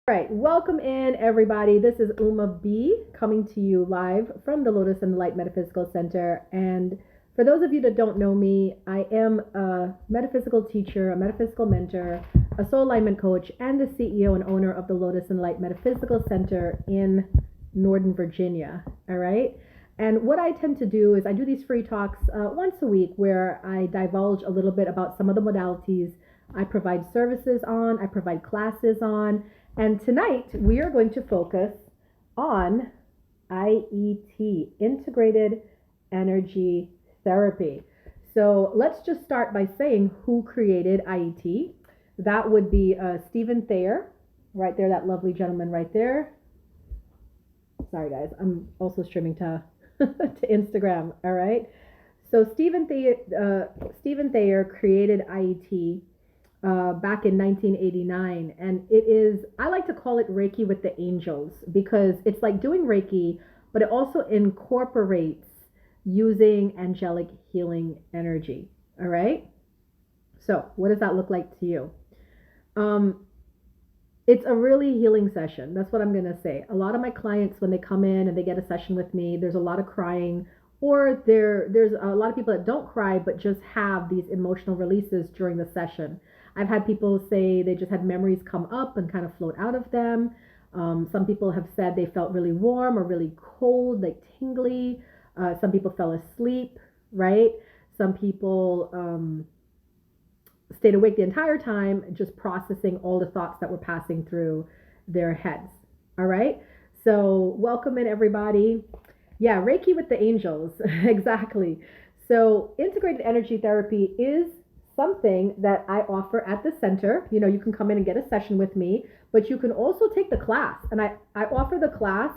All right, welcome in everybody. This is Uma B coming to you live from the Lotus and the Light Metaphysical Center. And for those of you that don't know me, I am a metaphysical teacher, a metaphysical mentor, a soul alignment coach, and the CEO and owner of the Lotus and Light Metaphysical Center in Northern Virginia. All right. And what I tend to do is I do these free talks once a week where I divulge a little bit about some of the modalities I provide services on, I provide classes on. And tonight we are going to focus on IET, Integrated Energy Therapy. So let's just start by saying who created IET. That would be Stephen Thayer, right there, that lovely gentleman right there. Sorry guys, I'm also streaming to to Instagram, all right? So Stephen Thayer created IET back in 1989. And it is, I like to call it Reiki with the angels because it's like doing Reiki, but it also incorporates using angelic healing energy. All right. So what does that look like to you? It's a really healing session. That's what I'm going to say. A lot of my clients, when they come in and they get a session with me, there's a lot of crying, or there's a lot of people that don't cry, but just have these emotional releases during the session. I've had people say they just had memories come up and kind of float out of them. Some people have said they felt really warm or really cold, like tingly. Some people fell asleep, right? Some people stayed awake the entire time, just processing all the thoughts that were passing through their heads. All right. So welcome in everybody. Yeah, Reiki with the angels. Exactly. So integrated energy therapy is something that I offer at the center. You know, you can come in and get a session with me, but you can also take the class. And I offer the class,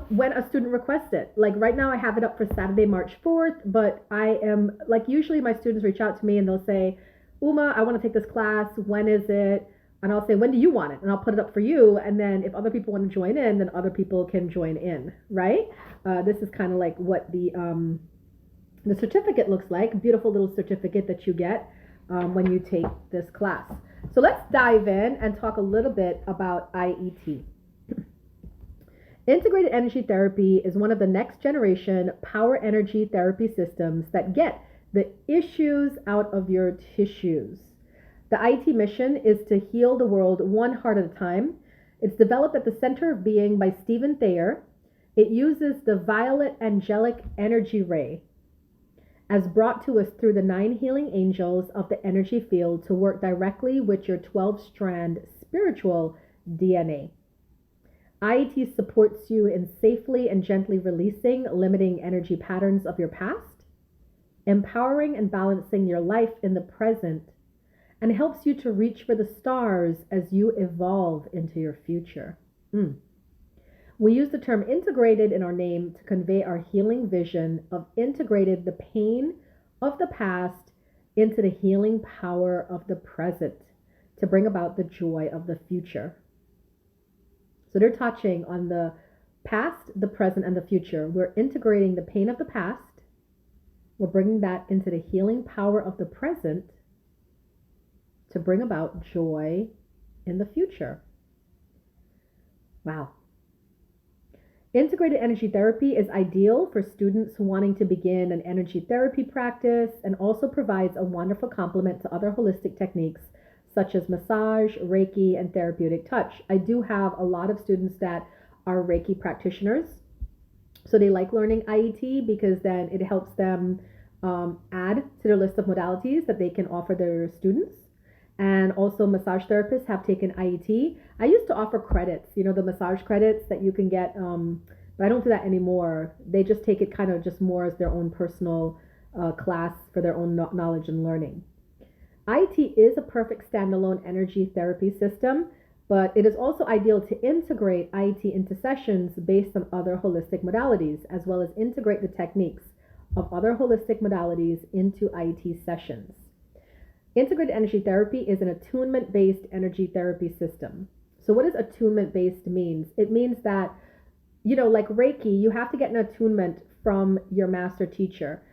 when a student requests it. Like right now I have it up for Saturday, March 4th, but I am like, usually my students reach out to me and they'll say, Uma, I want to take this class. When is it? And I'll say, when do you want it? And I'll put it up for you. And then if other people want to join in, then other people can join in, right? This is kind of like what the certificate looks like. A beautiful little certificate that you get when you take this class. So let's dive in and talk a little bit about IET. Integrated energy therapy is one of the next generation power energy therapy systems that get the issues out of your tissues. The IET mission is to heal the world one heart at a time. It's developed at the Center of Being by Stephen Thayer. It uses the violet angelic energy ray as brought to us through the 9 healing angels of the energy field to work directly with your 12-strand spiritual DNA. IET supports you in safely and gently releasing limiting energy patterns of your past, empowering and balancing your life in the present, and helps you to reach for the stars as you evolve into your future. We use the term integrated in our name to convey our healing vision of integrated the pain of the past into the healing power of the present to bring about the joy of the future. So they're touching on the past, the present, and the future. We're integrating the pain of the past. We're bringing that into the healing power of the present to bring about joy in the future. Wow. Integrated energy therapy is ideal for students wanting to begin an energy therapy practice and also provides a wonderful complement to other holistic techniques such as massage, Reiki, and therapeutic touch. I do have a lot of students that are Reiki practitioners. So they like learning IET because then it helps them add to their list of modalities that they can offer their students. And also massage therapists have taken IET. I used to offer credits, the massage credits that you can get, but I don't do that anymore. They just take it kind of just more as their own personal class for their own knowledge and learning. IET is a perfect standalone energy therapy system, but it is also ideal to integrate IET into sessions based on other holistic modalities, as well as integrate the techniques of other holistic modalities into IET sessions. Integrated energy therapy is an attunement-based energy therapy system. So what does attunement-based means? It means that, like Reiki, you have to get an attunement from your master teacher.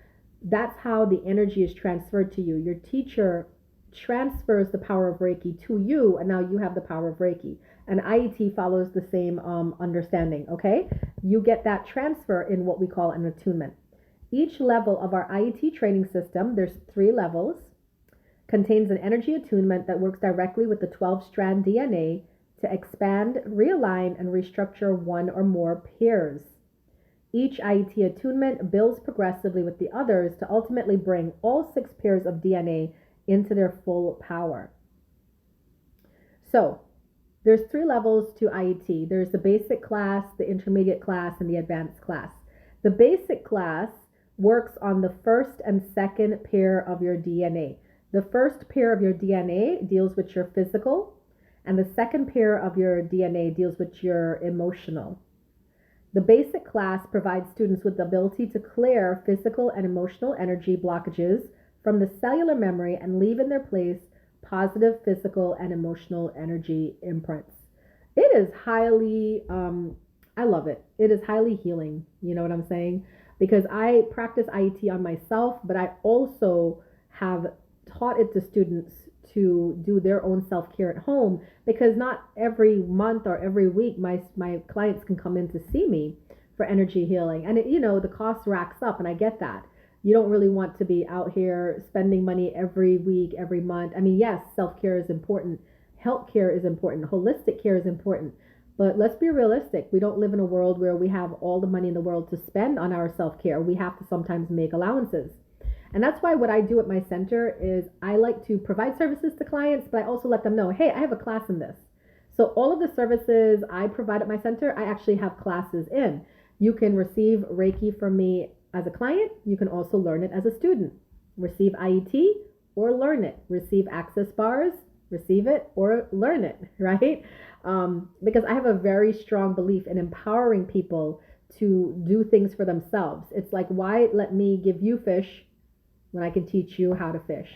That's how the energy is transferred to you. Your teacher transfers the power of Reiki to you, and now you have the power of Reiki. And IET follows the same understanding, okay? You get that transfer in what we call an attunement. Each level of our IET training system, there's 3 levels, contains an energy attunement that works directly with the 12-strand DNA to expand, realign, and restructure one or more pairs. Each IET attunement builds progressively with the others to ultimately bring all 6 pairs of DNA into their full power. So, there's 3 levels to IET. There's the basic class, the intermediate class, and the advanced class. The basic class works on the first and second pair of your DNA. The first pair of your DNA deals with your physical, and the second pair of your DNA deals with your emotional. The basic class provides students with the ability to clear physical and emotional energy blockages from the cellular memory and leave in their place positive physical and emotional energy imprints. It is highly, I love it. It is highly healing. You know what I'm saying? Because I practice IET on myself, but I also have taught it to students to do their own self-care at home, because not every month or every week my clients can come in to see me for energy healing. And the cost racks up, and I get that. You don't really want to be out here spending money every week, every month. I mean, yes, self-care is important. Health care is important. Holistic care is important. But let's be realistic. We don't live in a world where we have all the money in the world to spend on our self-care. We have to sometimes make allowances. And that's why what I do at my center is I like to provide services to clients, but I also let them know, hey, I have a class in this. So all of the services I provide at my center, I actually have classes in. You can receive Reiki from me as a client. You can also learn it as a student. Receive IET or learn it. Receive access bars, receive it or learn it, right? Because I have a very strong belief in empowering people to do things for themselves. It's like, why let me give you fish when I can teach you how to fish,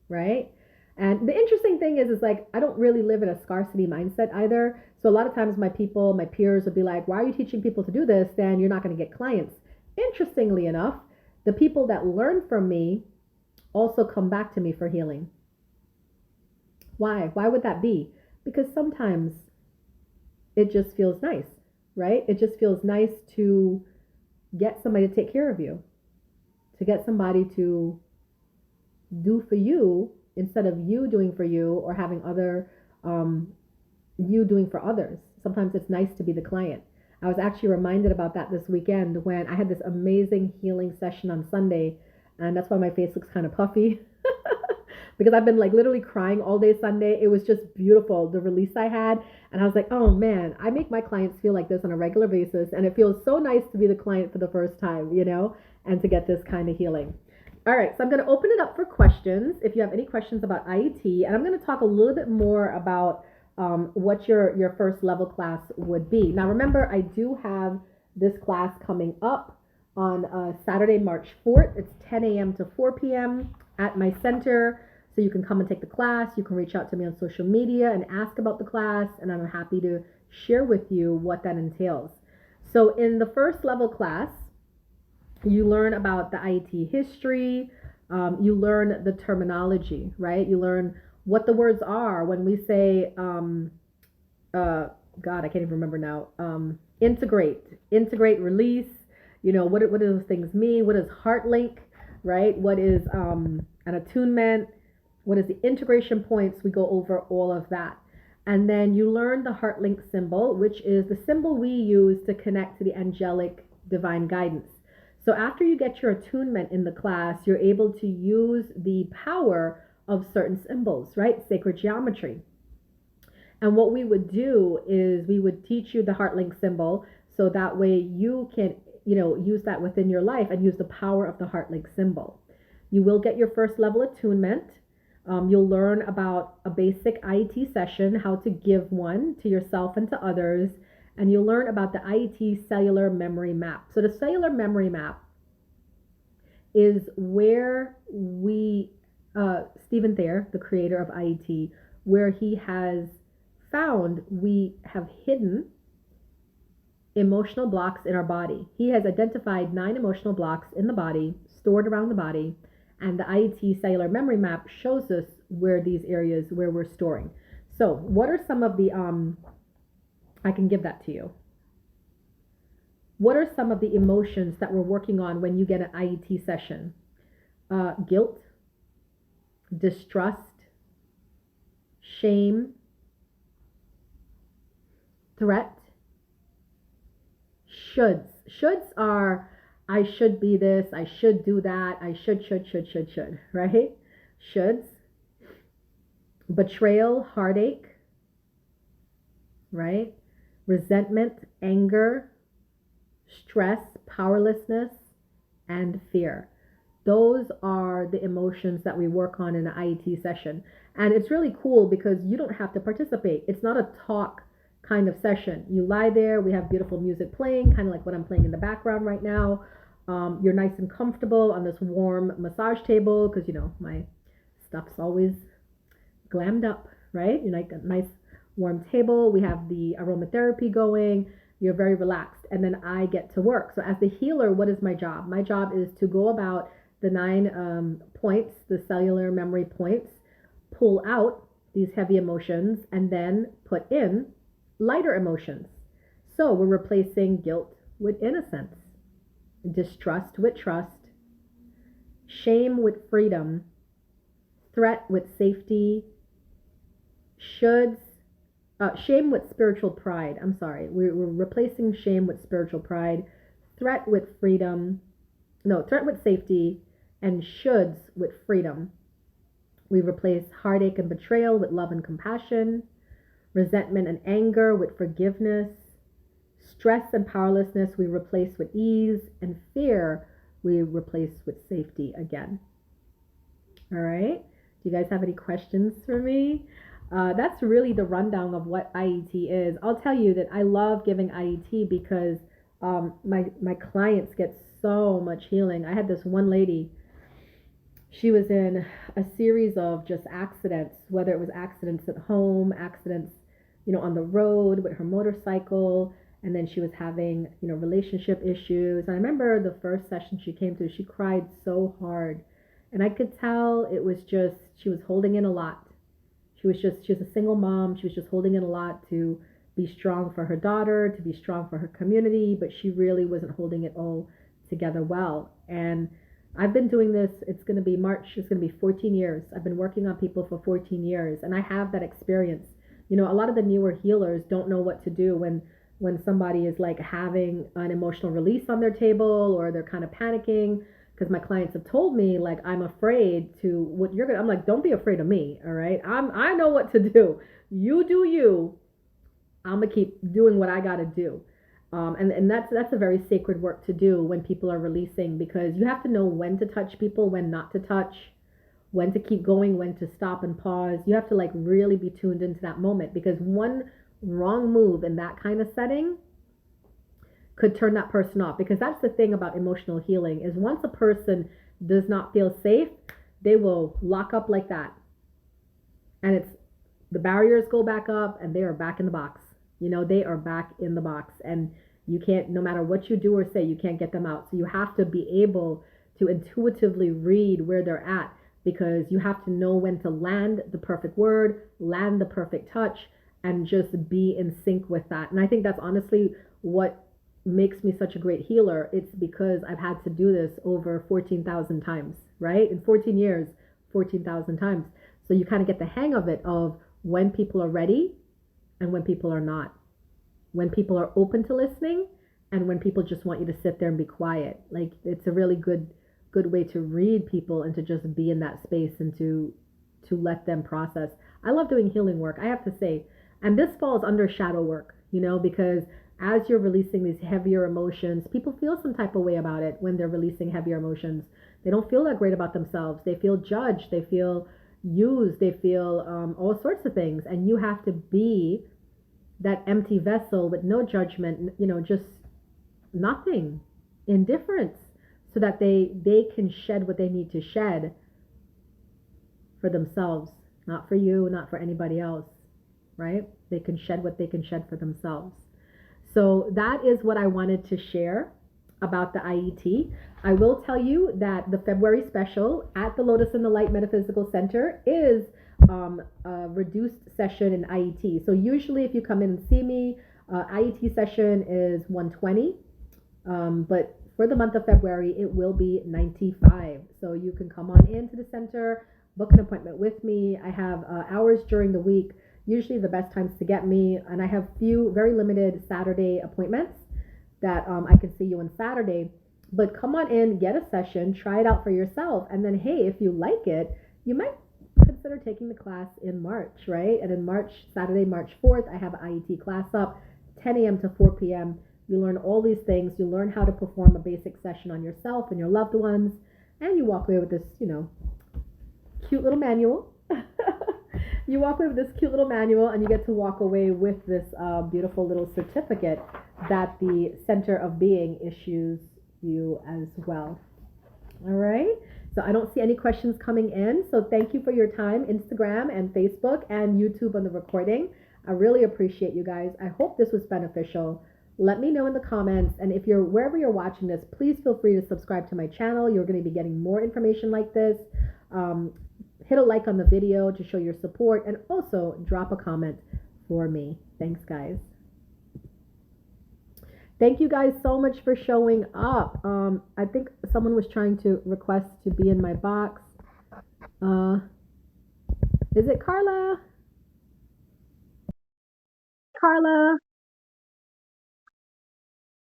right? And the interesting thing is like, I don't really live in a scarcity mindset either. So a lot of times my peers will be like, why are you teaching people to do this? Then you're not going to get clients. Interestingly enough, the people that learn from me also come back to me for healing. Why? Why would that be? Because sometimes it just feels nice, right? It just feels nice to get somebody to take care of you, to get somebody to do for you instead of you doing for you, or having you doing for others. Sometimes it's nice to be the client. I was actually reminded about that this weekend when I had this amazing healing session on Sunday, and that's why my face looks kind of puffy because I've been like literally crying all day Sunday. It was just beautiful, the release I had, and I was like, oh man, I make my clients feel like this on a regular basis, and it feels so nice to be the client for the first time, and to get this kind of healing. All right, so I'm going to open it up for questions if you have any questions about IET, and I'm going to talk a little bit more about what your first level class would be. Now remember, I do have this class coming up on Saturday, March 4th. It's 10 a.m. to 4 p.m. at my center. So you can come and take the class. You can reach out to me on social media and ask about the class, and I'm happy to share with you what that entails. So in the first level class, you learn about the IET history. You learn the terminology, right? You learn what the words are when we say, God, I can't even remember now. Integrate, release. What do those things mean? What is heart link, right? What is an attunement? What is the integration points? We go over all of that. And then you learn the heart link symbol, which is the symbol we use to connect to the angelic divine guidance. So after you get your attunement in the class, you're able to use the power of certain symbols, right? Sacred geometry. And what we would do is we would teach you the heart link symbol, so that way you can, use that within your life and use the power of the heart link symbol. You will get your first level attunement. You'll learn about a basic IET session, how to give one to yourself and to others. And you'll learn about the IET cellular memory map. So the cellular memory map is where Stephen Thayer, the creator of IET, where he has found we have hidden emotional blocks in our body. He has identified 9 emotional blocks in the body, stored around the body, and the IET cellular memory map shows us where these areas where we're storing. So what are some of the, I can give that to you. What are some of the emotions that we're working on when you get an IET session? Guilt, distrust, shame, threat, shoulds. Shoulds are, I should be this, I should do that, I should, right? Shoulds. Betrayal, heartache, right? Resentment, anger, stress, powerlessness, and fear. Those are the emotions that we work on in an IET session. And it's really cool because you don't have to participate. It's not a talk kind of session. You lie there, we have beautiful music playing, kind of like what I'm playing in the background right now. You're nice and comfortable on this warm massage table because, you know, my stuff's always glammed up, right? You like a nice warm table. We have the aromatherapy going. You're very relaxed. And then I get to work. So as the healer, what is my job? My job is to go about the 9 points, the cellular memory points, pull out these heavy emotions, and then put in lighter emotions. So we're replacing guilt with innocence, distrust with trust, shame with freedom, threat with safety, shame with spiritual pride. I'm sorry. We're replacing shame with spiritual pride, threat with safety, and shoulds with freedom. We replace heartache and betrayal with love and compassion, resentment and anger with forgiveness, stress and powerlessness we replace with ease, and fear we replace with safety again. All right. Do you guys have any questions for me? That's really the rundown of what IET is. I'll tell you that I love giving IET because my clients get so much healing. I had this one lady, she was in a series of just accidents, whether it was accidents at home, accidents, on the road with her motorcycle, and then she was having, relationship issues. And I remember the first session she came to, she cried so hard. And I could tell it was just, she was holding in a lot. She was a single mom. She was just holding in a lot to be strong for her daughter, to be strong for her community, but she really wasn't holding it all together well. And I've been doing this, it's going to be March, it's going to be 14 years. I've been working on people for 14 years, and I have that experience. A lot of the newer healers don't know what to do when somebody is like having an emotional release on their table, or they're kind of panicking. Because my clients have told me, like, I'm afraid to what you're gonna. I'm like, don't be afraid of me, all right? I know what to do. You do you. I'm gonna keep doing what I gotta do, and that's a very sacred work to do when people are releasing, because you have to know when to touch people, when not to touch, when to keep going, when to stop and pause. You have to like really be tuned into that moment, because one wrong move in that kind of setting could turn that person off. Because that's the thing about emotional healing, is once a person does not feel safe, they will lock up like that, and it's the barriers go back up and they are back in the box. They are back in the box, and you can't, no matter what you do or say, you can't get them out. So you have to be able to intuitively read where they're at, because you have to know when to land the perfect word, land the perfect touch, and just be in sync with that. And I think that's honestly what makes me such a great healer. It's because I've had to do this over 14,000 times, right? In 14 years, 14,000 times. So you kind of get the hang of it, of when people are ready and when people are not, when people are open to listening and when people just want you to sit there and be quiet. Like, it's a really good way to read people and to just be in that space and to let them process. I love doing healing work, I have to say. And this falls under shadow work, because as you're releasing these heavier emotions, people feel some type of way about it when they're releasing heavier emotions. They don't feel that great about themselves. They feel judged. They feel used. They feel all sorts of things. And you have to be that empty vessel with no judgment, just nothing, indifference, so that they can shed what they need to shed for themselves, not for you, not for anybody else, right? They can shed what they can shed for themselves. So that is what I wanted to share about the IET. I will tell you that the February special at the Lotus and the Light Metaphysical Center is a reduced session in IET. So usually if you come in and see me, IET session is 120, but for the month of February, it will be 95. So you can come on into the center, book an appointment with me. I have hours during the week, usually the best times to get me, and I have few very limited Saturday appointments that I can see you on Saturday. But come on in, get a session, try it out for yourself, and then hey, if you like it, you might consider taking the class in March, right? And in March, Saturday, March 4th, I have an IET class up, 10 a.m. to 4 p.m. You learn all these things. You learn how to perform a basic session on yourself and your loved ones, and you walk away with this, cute little manual. You walk away with this cute little manual, and you get to walk away with this beautiful little certificate that the Center of Being issues you as well. All right. So I don't see any questions coming in. So thank you for your time, Instagram and Facebook and YouTube on the recording. I really appreciate you guys. I hope this was beneficial. Let me know in the comments. And if you're wherever you're watching this, please feel free to subscribe to my channel. You're going to be getting more information like this. Hit a like on the video to show your support, and also drop a comment for me. Thanks, guys. Thank you guys so much for showing up. I think someone was trying to request to be in my box. Is it Carla? Carla?